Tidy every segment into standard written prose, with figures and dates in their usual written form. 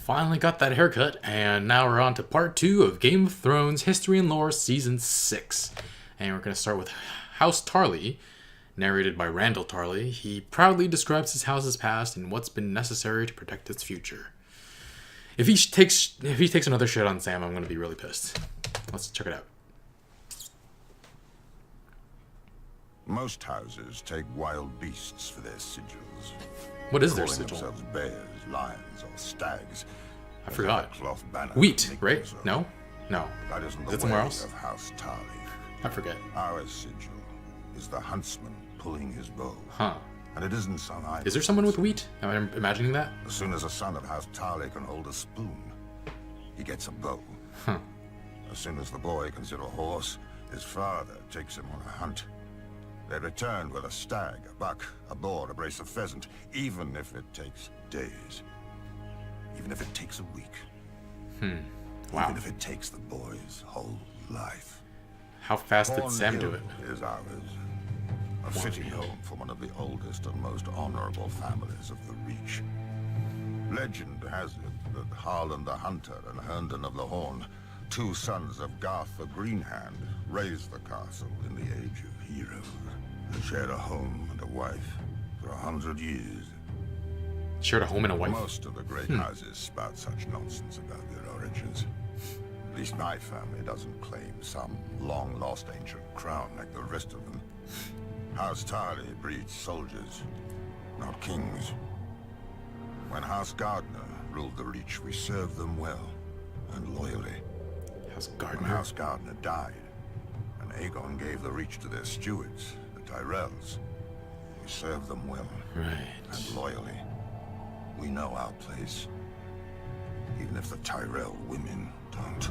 Finally got that haircut, and now we're on to part 2 of Game of Thrones History and Lore Season 6. And we're going to start with House Tarly, narrated by Randall Tarly. He proudly describes his house's past and what's been necessary to protect its future. If he takes another shit on Sam, I'm going to be really pissed. Let's check it out. Most houses take wild beasts for their sigils. What is their Calling sigil? themselves bears, lions, or stags. I forgot. Cloth banner Wheat, right? No? No. That isn't Is the it somewhere way else? of House Tarly. I forget. Our sigil is the huntsman pulling his bow. Huh. And it isn't some idle. Is there someone with wheat? Am I imagining that? As soon as a son of House Tarly can hold a spoon, he gets a bow. Huh. As soon as the boy can sit a horse, his father takes him on a hunt. They return with a stag, a buck, a boar, a brace of pheasant, even if it takes days. Even if it takes a week. Wow. Even if it takes the boy's whole life. How fast did Horn Sam do Hill it? is ours. A fitting home for one of the oldest and most honorable families of the Reach. Legend has it that Harlan the Hunter and Herndon of the Horn, two sons of Garth the Greenhand, raised the castle in the Age of Heroes. They shared a home and a wife for 100 years. Shared a home and a wife? Most of the great houses spout such nonsense about their origins. At least my family doesn't claim some long-lost ancient crown like the rest of them. House Tarly breeds soldiers, not kings. When House Gardner ruled the Reach, we served them well and loyally. House When Gardner. House Gardner died, and Aegon gave the Reach to their stewards, the Tyrells, we served them well Right. and loyally. We know our place, even if the Tyrell women don't.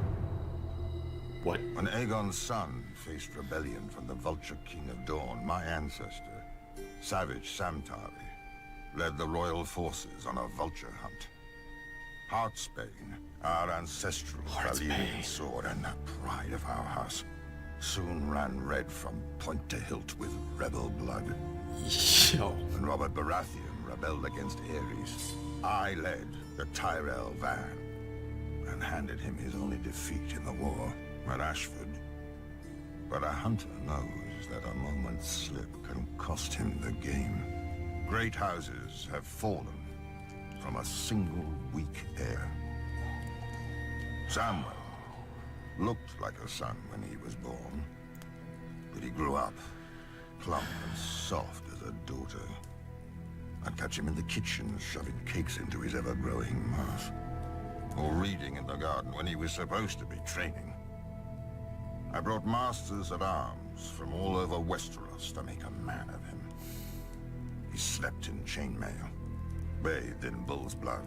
What? When Aegon's son faced rebellion from the Vulture King of Dawn, my ancestor, Savage Sam Tarly, led the royal forces on a vulture hunt. Heartsbane, our ancestral Valyrian sword and the pride of our house, soon ran red from point to hilt with rebel blood. Yo. When Robert Baratheon rebelled against Aerys, I led the Tyrell van and handed him his only defeat in the war at Ashford. But a hunter knows that a moment's slip can cost him the game. Great houses have fallen from a single weak heir. Samwell looked like a son when he was born, but he grew up plump and soft as a daughter. I'd catch him in the kitchen shoving cakes into his ever-growing mouth, or reading in the garden when he was supposed to be training. I brought masters at arms from all over Westeros to make a man of him. He slept in chainmail, bathed in bull's blood,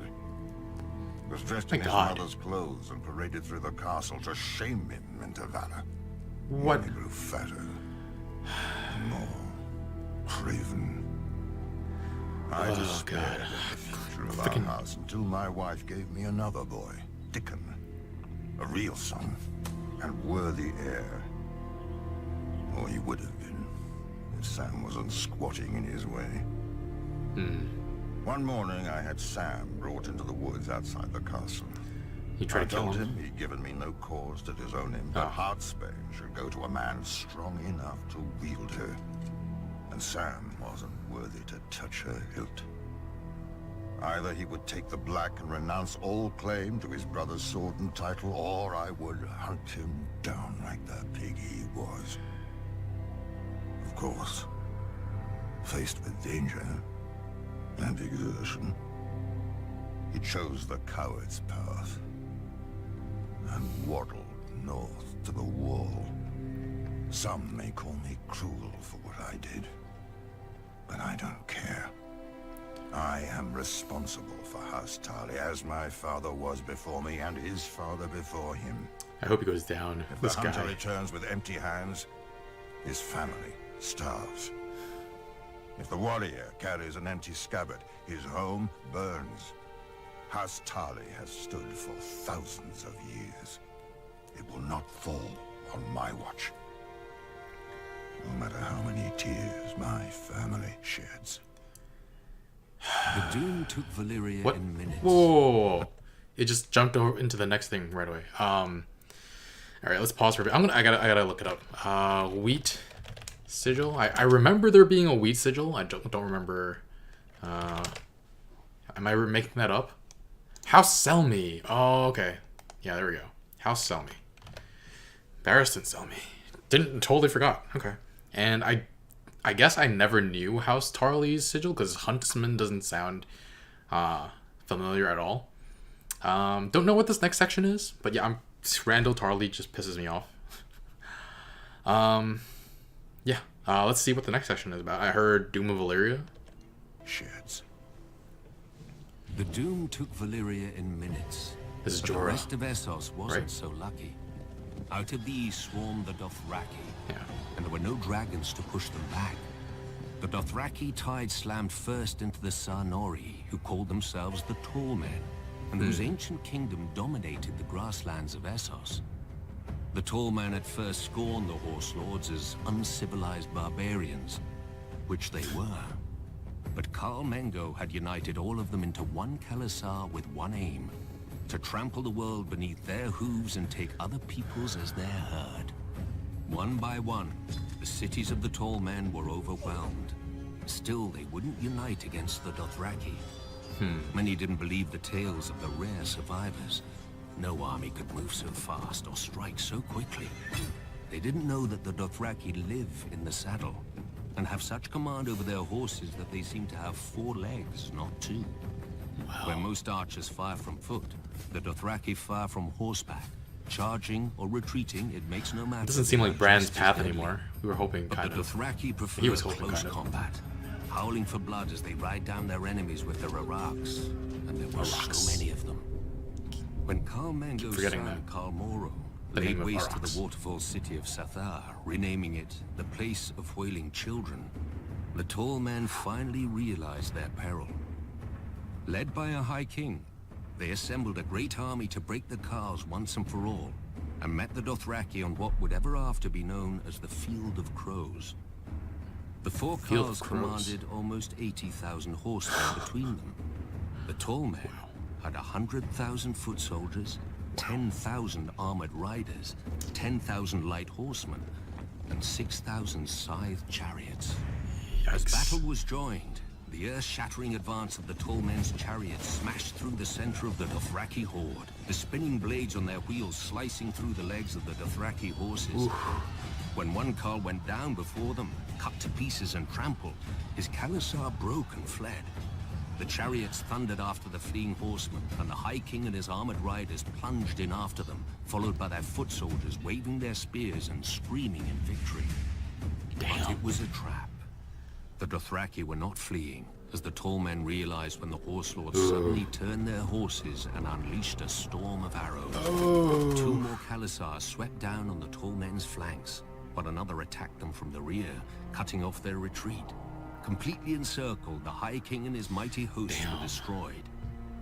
was dressed in My his God. mother's clothes and paraded through the castle to shame him into valor. What? He grew fatter, and more craven. I Oh, despaired God. of the future of Frickin- our house until my wife gave me another boy, Dickon. A real son, and worthy heir. Or he would have been, if Sam wasn't squatting in his way. One morning I had Sam brought into the woods outside the castle. You I tried to kill told him? him he'd given me no cause to disown him, but Oh. Heartsbane should go to a man strong enough to wield her. And Sam wasn't worthy to touch her hilt. Either he would take the black and renounce all claim to his brother's sword and title, or I would hunt him down like the pig he was. Of course, faced with danger and exertion, he chose the coward's path and waddled north to the wall. Some may call me cruel for what I did, but I don't care. I am responsible for House Tarly, as my father was before me and his father before him. I hope he goes down. If This the hunter guy. returns with empty hands, his family starves. If the warrior carries an empty scabbard, his home burns. House Tarly has stood for thousands of years. It will not fall on my watch. No matter how many tears my family sheds. The Doom took Valyria What? in minutes. Whoa. it just jumped over into the next thing right away. All right, let's pause for a bit. I gotta look it up. Wheat sigil. I remember there being a wheat sigil. I don't remember. Am I making that up? House Selmy. Oh, okay. Yeah, there we go. House Selmy. Barristan Selmy. Totally forgot. Okay. And I guess I never knew House Tarly's sigil because Huntsman doesn't sound familiar at all. Don't know what this next section is, but yeah, Randyll Tarly just pisses me off. Yeah. Let's see what the next section is about. I heard Doom of Valyria. Sheds. The Doom took Valyria in minutes. This is but Jorah. The rest of Essos wasn't Right. so lucky. Out of the east swarmed the Dothraki, Yeah. and there were no dragons to push them back. The Dothraki tide slammed first into the Sarnori, who called themselves the Tall Men, and whose ancient kingdom dominated the grasslands of Essos. The Tall Men at first scorned the Horse Lords as uncivilized barbarians, which they were. But Khal Mengo had united all of them into one Khalasar with one aim: to trample the world beneath their hooves and take other peoples as their herd. One by one, the cities of the Tall Men were overwhelmed. Still, they wouldn't unite against the Dothraki. Many didn't believe the tales of the rare survivors. No army could move so fast or strike so quickly. They didn't know that the Dothraki live in the saddle and have such command over their horses that they seem to have 4 legs, not 2. Where most archers fire from foot, the Dothraki fire from horseback. Charging or retreating, it makes no matter. It doesn't seem like Bran's Just as path deadly. anymore. We were hoping But kind the of. Dothraki prefer He was hoping close kind of. combat, howling for blood as they ride down their enemies with their araks, and there were Araks. so many of them. When Khal Mengo's forgetting son, that. Khal Moro, The laid name of waste to Araks. the waterfall city of Sathar, renaming it the Place of Wailing Children, the Tall Men finally realized their peril. Led by a High King, they assembled a great army to break the Khals once and for all, and met the Dothraki on what would ever after be known as the Field of Crows. The 4 Field of Khals Crows. commanded almost 80,000 horsemen between them. The Tall Men had 100,000 foot soldiers, 10,000 armored riders, 10,000 light horsemen, and 6,000 scythed chariots. As Yikes. battle was joined, the earth-shattering advance of the Tall Men's chariots smashed through the center of the Dothraki horde, the spinning blades on their wheels slicing through the legs of the Dothraki horses. When one Khal went down before them, cut to pieces and trampled, his Khalasar broke and fled. The chariots thundered after the fleeing horsemen, and the High King and his armored riders plunged in after them, followed by their foot soldiers waving their spears and screaming in victory. But it was a trap. The Dothraki were not fleeing, as the Tall Men realized when the Horse Lords suddenly turned their horses and unleashed a storm of arrows. 2 more Khalasars swept down on the Tall Men's flanks, but another attacked them from the rear, cutting off their retreat. Completely encircled, the High King and his mighty hosts were destroyed.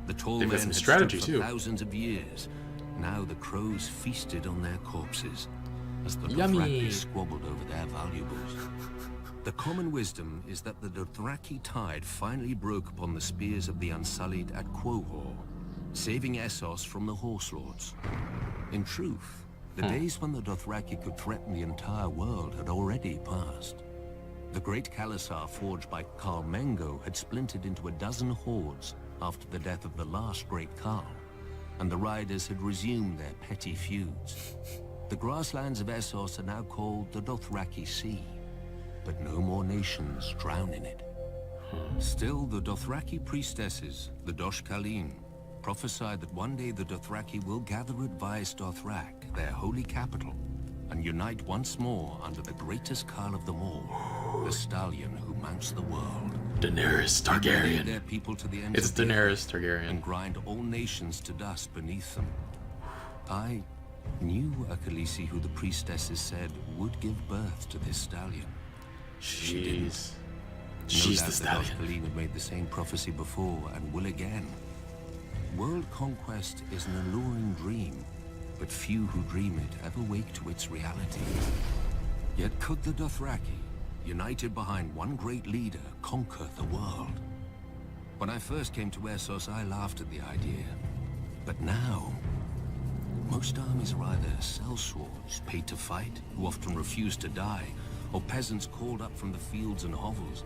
The Tall They've got Men some had strategy, stood for too. thousands of years. Now the crows feasted on their corpses, as the Yummy. Dothraki squabbled over their valuables. The common wisdom is that the Dothraki tide finally broke upon the spears of the Unsullied at Quohor, saving Essos from the Horse Lords. In truth, the days when the Dothraki could threaten the entire world had already passed. The great Khalasar forged by Khal Mengo had splintered into a dozen hordes after the death of the last great Khal, and the riders had resumed their petty feuds. The grasslands of Essos are now called the Dothraki Sea, but no more nations drown in it. Still, the Dothraki priestesses, the Dosh Khaleen, prophesied that one day the Dothraki will gather at Vaes Dothrak, their holy capital, and unite once more under the greatest Khal of them all, the stallion who mounts the world. Daenerys Lead Targaryen. their people to the ends It's of the earth Daenerys Targaryen. and grind all nations to dust beneath them. I knew a Khaleesi who the priestesses said would give birth to this stallion. Jeez. No She's doubt the the Dosh stallion. Khaleen had made the same prophecy before and will again. World conquest is an alluring dream, but few who dream it ever wake to its reality. Yet could the Dothraki, united behind one great leader, conquer the world? When I first came to Essos, I laughed at the idea. But now, most armies are either sellswords, paid to fight, who often refuse to die, or peasants called up from the fields and hovels.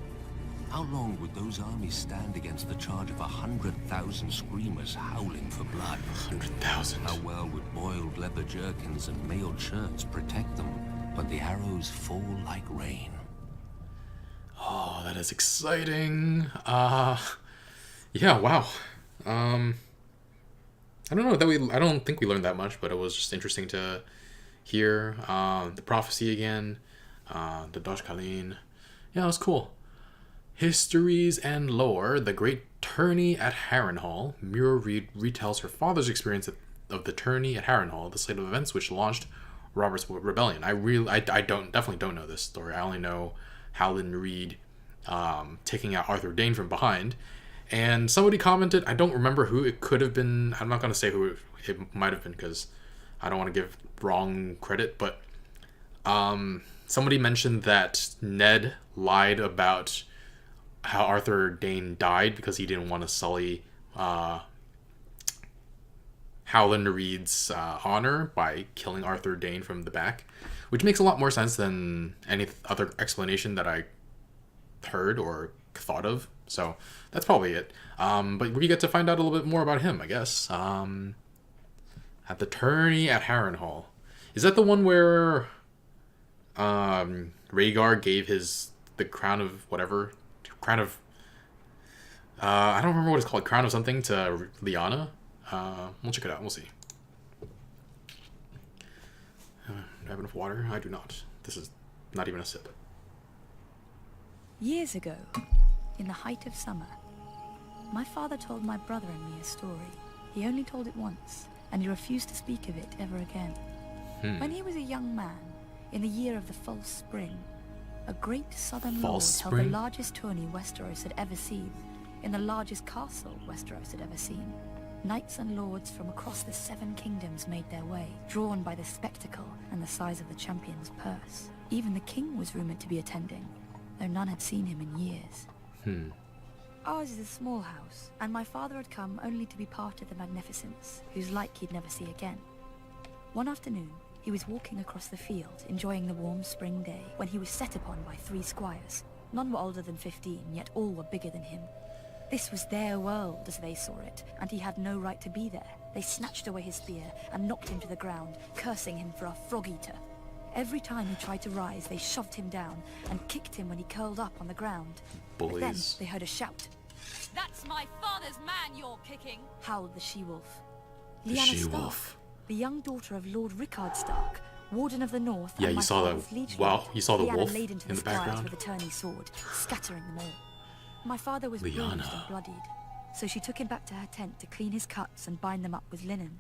How long would those armies stand against the charge of 100,000 screamers howling for blood? 100,000. How well would boiled leather jerkins and mailed shirts protect them when the arrows fall like rain? Oh, that is exciting. Yeah, wow. I don't know I don't think we learned that much, but it was just interesting to hear the prophecy again, the Dosh Khaleen. Yeah, it was cool. Histories and lore. The great tourney at Harrenhal. Mira retells her father's experience of the tourney at Harrenhal, the slate of events which launched Robert's Rebellion. I definitely don't know this story. I only know Howland Reed taking out Arthur Dane from behind. And somebody commented, I don't remember who it could have been. I'm not going to say who it might have been because I don't want to give wrong credit, but somebody mentioned that Ned lied about how Arthur Dane died because he didn't want to sully Howland Reed's honor by killing Arthur Dane from the back, which makes a lot more sense than any other explanation that I heard or thought of. So that's probably it. But we get to find out a little bit more about him, I guess. At the tourney at Harrenhal. Is that the one where Rhaegar gave the crown of whatever? Crown of... I don't remember what it's called. Crown of something to Lyanna? We'll check it out. We'll see. Do I have enough water? I do not. This is not even a sip. Years ago, in the height of summer, my father told my brother and me a story. He only told it once, and he refused to speak of it ever again. When he was a young man, in the year of the false spring, a great southern lord held the largest tourney Westeros had ever seen, in the largest castle Westeros had ever seen. Knights and lords from across the 7 kingdoms made their way, drawn by the spectacle and the size of the champion's purse. Even the king was rumored to be attending, though none had seen him in years. Ours is a small house, and my father had come only to be part of the magnificence, whose like he'd never see again. One afternoon, he was walking across the field, enjoying the warm spring day, when he was set upon by 3 squires. None were older than 15, yet all were bigger than him. This was their world, as they saw it, and he had no right to be there. They snatched away his spear and knocked him to the ground, cursing him for a frog-eater. Every time he tried to rise, they shoved him down and kicked him when he curled up on the ground. Bullies. But then they heard a shout. That's my father's man you're kicking, howled the she-wolf. The Lyanna she-wolf. Stark, the young daughter of Lord Rickard Stark, Warden of the North. Yeah, and you my saw father's the liege wow. lord. You saw the Lyanna wolf laid into in the squires background. with a turning sword, scattering them all. My father was bruised and bloodied, so she took him back to her tent to clean his cuts and bind them up with linen.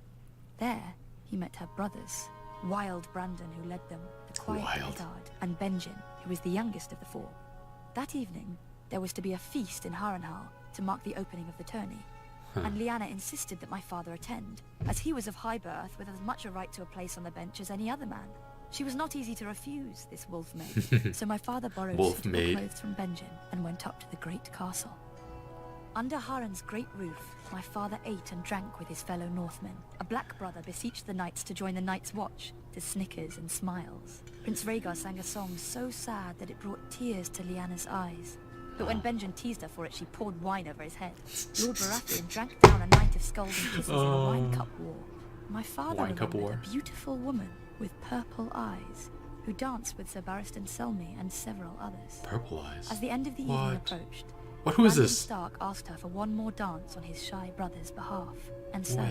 There, he met her brothers, Wild Brandon, who led them, the quiet Eddard, and Benjen, who was the youngest of the 4. That evening, there was to be a feast in Harrenhal to mark the opening of the tourney. And Lyanna insisted that my father attend, as he was of high birth with as much a right to a place on the bench as any other man. She was not easy to refuse, this wolf maid, so my father borrowed suitable clothes from Benjen and went up to the great castle. Under Harren's great roof, my father ate and drank with his fellow Northmen. A black brother beseeched the knights to join the Night's Watch, to snickers and smiles. Prince Rhaegar sang a song so sad that it brought tears to Lyanna's eyes. But when Benjen teased her for it, she poured wine over his head. Lord Baratheon drank down a night of scalding kisses in a wine cup war. My father remembered a beautiful woman with purple eyes, who danced with Sir Barristan Selmy and several others. Purple eyes? As the end of the evening approached, who is Brandon this? Stark asked her for one more dance on his shy brother's behalf. And so,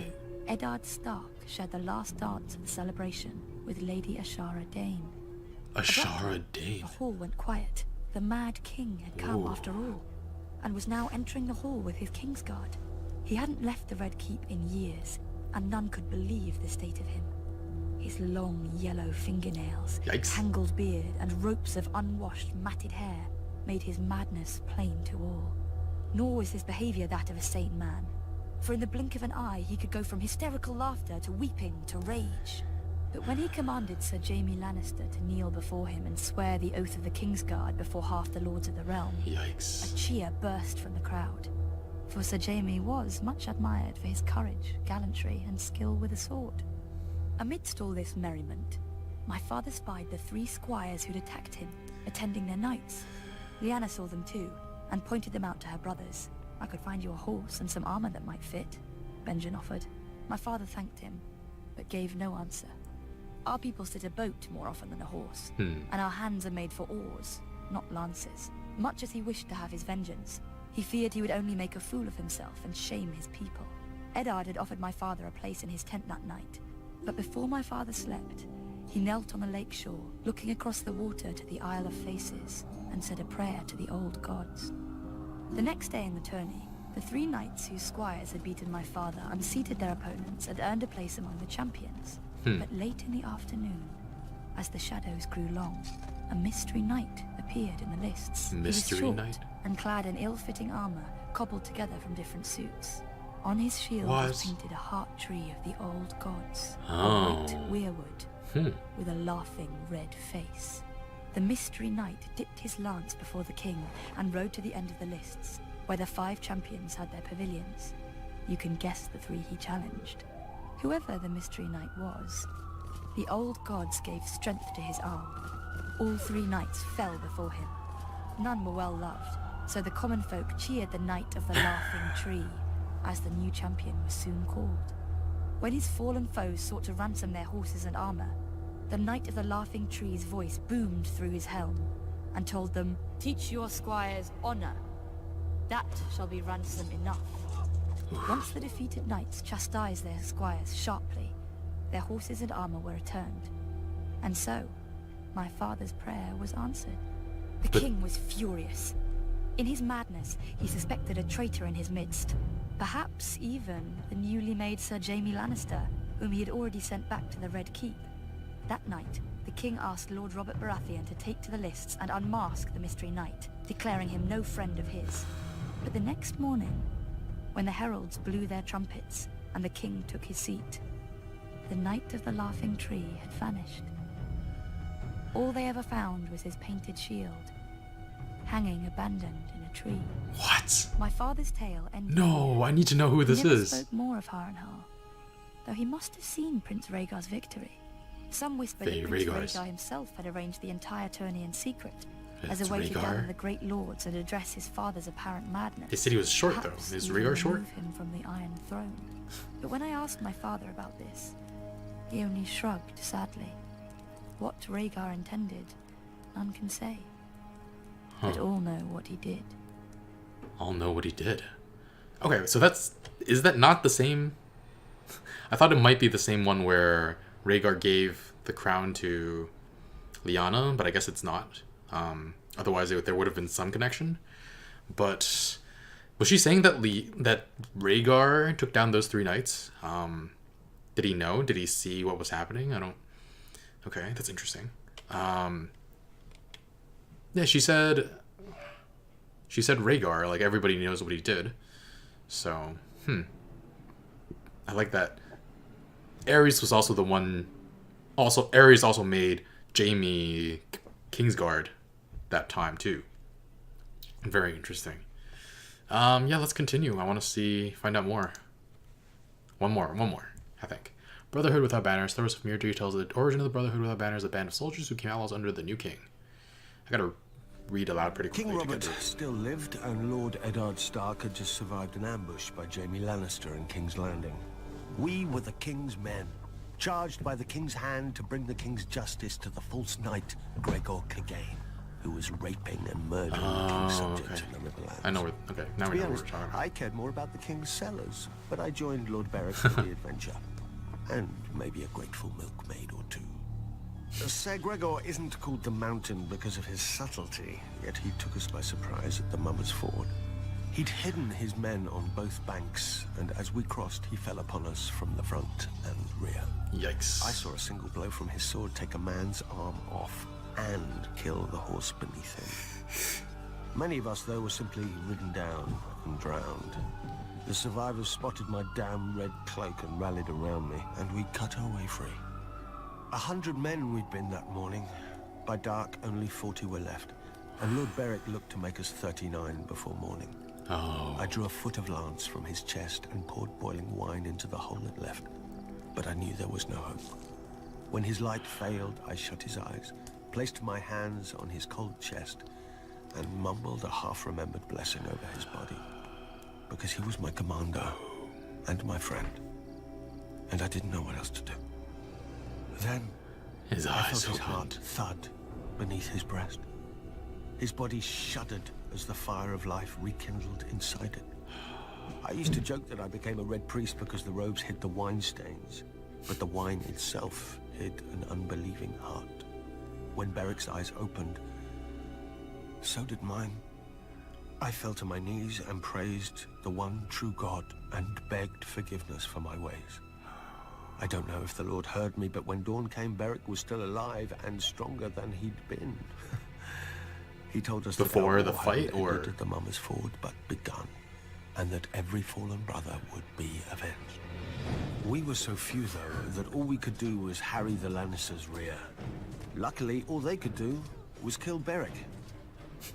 Eddard Stark shared the last dance of the celebration with Lady Ashara Dane. Ashara Dane? The hall went quiet. The Mad King had come after all, and was now entering the hall with his Kingsguard. He hadn't left the Red Keep in years, and none could believe the state of him. His long, yellow fingernails, tangled beard, and ropes of unwashed, matted hair made his madness plain to all. Nor was his behavior that of a sane man, for in the blink of an eye he could go from hysterical laughter to weeping to rage. But when he commanded Sir Jaime Lannister to kneel before him and swear the oath of the Kingsguard before half the Lords of the Realm, a cheer burst from the crowd. for Sir Jaime was much admired for his courage, gallantry, and skill with a sword. Amidst all this merriment, my father spied the 3 squires who'd attacked him, attending their knights. Lyanna saw them too, and pointed them out to her brothers. I could find you a horse and some armor that might fit, Benjen offered. My father thanked him, but gave no answer. Our people sit a boat more often than a horse, and our hands are made for oars, not lances. Much as he wished to have his vengeance, he feared he would only make a fool of himself and shame his people. Eddard had offered my father a place in his tent that night, but before my father slept, he knelt on the lake shore, looking across the water to the Isle of Faces, and said a prayer to the old gods. The next day in the tourney, the 3 knights whose squires had beaten my father unseated their opponents and earned a place among the champions. But late in the afternoon, as the shadows grew long, a mystery knight appeared in the lists. Mystery he was short knight? and clad in ill-fitting armor, cobbled together from different suits. On his shield was painted a heart tree of the old gods, a white weirwood with a laughing red face. The mystery knight dipped his lance before the king and rode to the end of the lists, where the 5 champions had their pavilions. You can guess the 3 he challenged. Whoever the mystery knight was, the old gods gave strength to his arm. All 3 knights fell before him. None were well loved, so the common folk cheered the Knight of the Laughing Tree, as the new champion was soon called. When his fallen foes sought to ransom their horses and armor, the Knight of the Laughing Tree's voice boomed through his helm and told them, "Teach your squires honor. That shall be ransom enough." Once the defeated knights chastised their squires sharply, their horses and armor were returned. And so, my father's prayer was answered. The king was furious. In his madness, he suspected a traitor in his midst. Perhaps even the newly made Sir Jaime Lannister, whom he had already sent back to the Red Keep. That night, the king asked Lord Robert Baratheon to take to the lists and unmask the Mystery Knight, declaring him no friend of his. But the next morning, when the heralds blew their trumpets and the king took his seat, the Knight of the Laughing Tree had vanished. All they ever found was his painted shield, hanging abandoned in a tree. What? My father's tale ended. No, I need to know who this He never is. spoke more of Harrenhal, though he must have seen Prince Rhaegar's victory. Some whispered that Prince Rhaegar himself had arranged the entire tourney in secret, as a way to gather the great lords and address his father's apparent madness. They said he was short, Perhaps though. Is even Rhaegar short? remove him from the Iron Throne. But when I asked my father about this, he only shrugged sadly. What Rhaegar intended, none can say. But all know what he did. All know what he did. Okay, so is that not the same? I thought it might be the same one where Rhaegar gave the crown to Lyanna, but I guess it's not. Otherwise, there would have been some connection. But was she saying that that Rhaegar took down those 3 knights? Did he know? Did he see what was happening? Okay, that's interesting. Yeah, she said Rhaegar, like everybody knows what he did. So, I like that. Aerys was also the one. Also, Aerys also made Jaime Kingsguard that time too. Very interesting. Yeah, let's continue. I want to find out more. One more, I think. Brotherhood Without Banners. Thoros of Mirror tells the origin of the Brotherhood Without Banners, a band of soldiers who became outlaws under the new king. I gotta read aloud pretty quickly. King Robert still lived, and Lord Eddard Stark had just survived an ambush by Jaime Lannister in King's Landing. We were the king's men, charged by the king's hand to bring the king's justice to the false knight, Gregor Clegane, who was raping and murdering the king's subjects in the Riverlands. I know where. Okay, now we know what we're talking about. I cared more about the king's cellars, but I joined Lord Beric for the adventure. And maybe a grateful milkmaid or two. Ser Gregor isn't called the Mountain because of his subtlety, yet he took us by surprise at the Mummer's Ford. He'd hidden his men on both banks, and as we crossed, he fell upon us from the front and rear. Yikes. I saw a single blow from his sword take a man's arm off and kill the horse beneath him. Many of us, though, were simply ridden down and drowned. The survivors spotted my damn red cloak and rallied around me, and we cut our way free. 100 men we'd been that morning. By dark, only 40 were left, and Lord Beric looked to make us 39 before morning. Oh. I drew a foot of lance from his chest and poured boiling wine into the hole it left. But I knew there was no hope. When his light failed, I shut his eyes, placed my hands on his cold chest, and mumbled a half-remembered blessing over his body. Because he was my commander and my friend. And I didn't know what else to do. Then His I eyes felt his heart opened. thud beneath his breast. His body shuddered as the fire of life rekindled inside it. I used to joke that I became a red priest because the robes hid the wine stains, but the wine itself hid an unbelieving heart. When Beric's eyes opened, so did mine. I fell to my knees and praised the one true God and begged forgiveness for my ways. I don't know if the Lord heard me, but when dawn came, Beric was still alive and stronger than he'd been. He told us Before that the our war fight, hadn't or- ended at the Mummer's Ford, but begun, and that every fallen brother would be avenged. We were so few, though, that all we could do was harry the Lannisters' rear. Luckily, all they could do was kill Beric.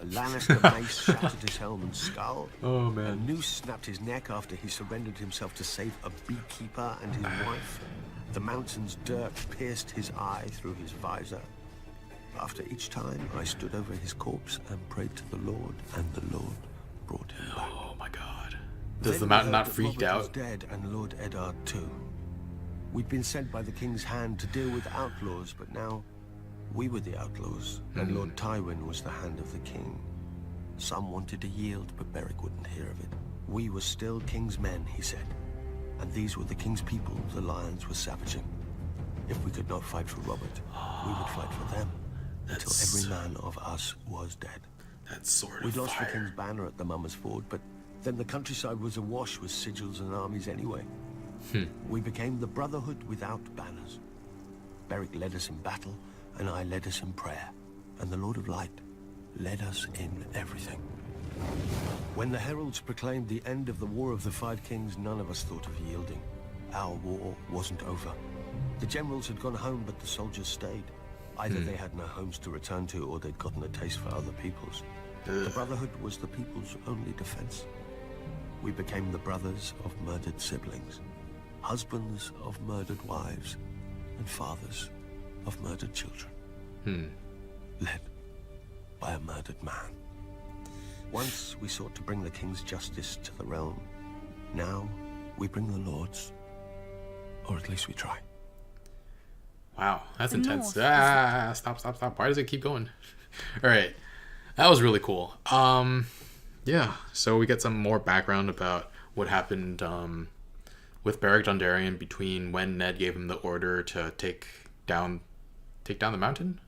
A Lannister mace shattered his helm and skull. Oh, A man. noose snapped his neck after he surrendered himself to save a beekeeper and his wife. The mountain's dirt pierced his eye through his visor. After each time, I stood over his corpse and prayed to the Lord, and the Lord brought him back. Oh my god. Does Then the we mountain heard not that freak Robert was out? dead, and Lord Eddard too. We'd been sent by the king's hand to deal with outlaws, but now we were the outlaws, and Lord Tywin was the hand of the king. Some wanted to yield, but Beric wouldn't hear of it. We were still king's men, he said, and these were the king's people the lions were savaging. If we could not fight for Robert, we would fight for them, until That's- every man of us was dead. That sword We'd of lost the fire. king's banner at the Mummer's Ford, but then the countryside was awash with sigils and armies anyway. We became the Brotherhood without banners. Beric led us in battle, and I led us in prayer. And the Lord of Light led us in everything. When the heralds proclaimed the end of the War of the Five Kings, none of us thought of yielding. Our war wasn't over. The generals had gone home, but the soldiers stayed. Either they had no homes to return to, or they'd gotten a taste for other peoples. The Brotherhood was the people's only defense. We became the brothers of murdered siblings, husbands of murdered wives, and fathers of murdered children. Led by a murdered man. Once we sought to bring the king's justice to the realm. Now we bring the Lord's. Or at least we try. Wow, that's The intense. North is Ah, stop. Why does it keep going? All right. That was really cool. Yeah, so we get some more background about what happened with Beric Dondarrion between when Ned gave him the order to take down the mountain.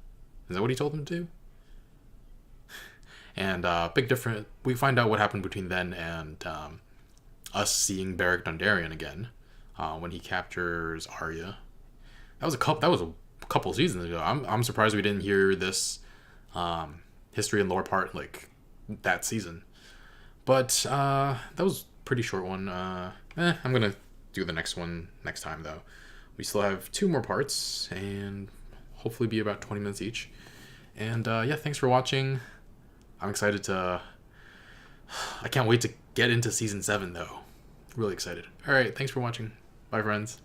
Is that what he told him to do? And big difference. We find out what happened between then and us seeing Beric Dondarrion again when he captures Arya. That was a couple seasons ago. I'm surprised we didn't hear this history and lore part like that season. But that was a pretty short one. I'm gonna do the next one next time though. We still have 2 more parts and hopefully be about 20 minutes each. And yeah, thanks for watching. I'm excited to. I can't wait to get into season 7 though. Really excited. All right, thanks for watching. Bye, friends.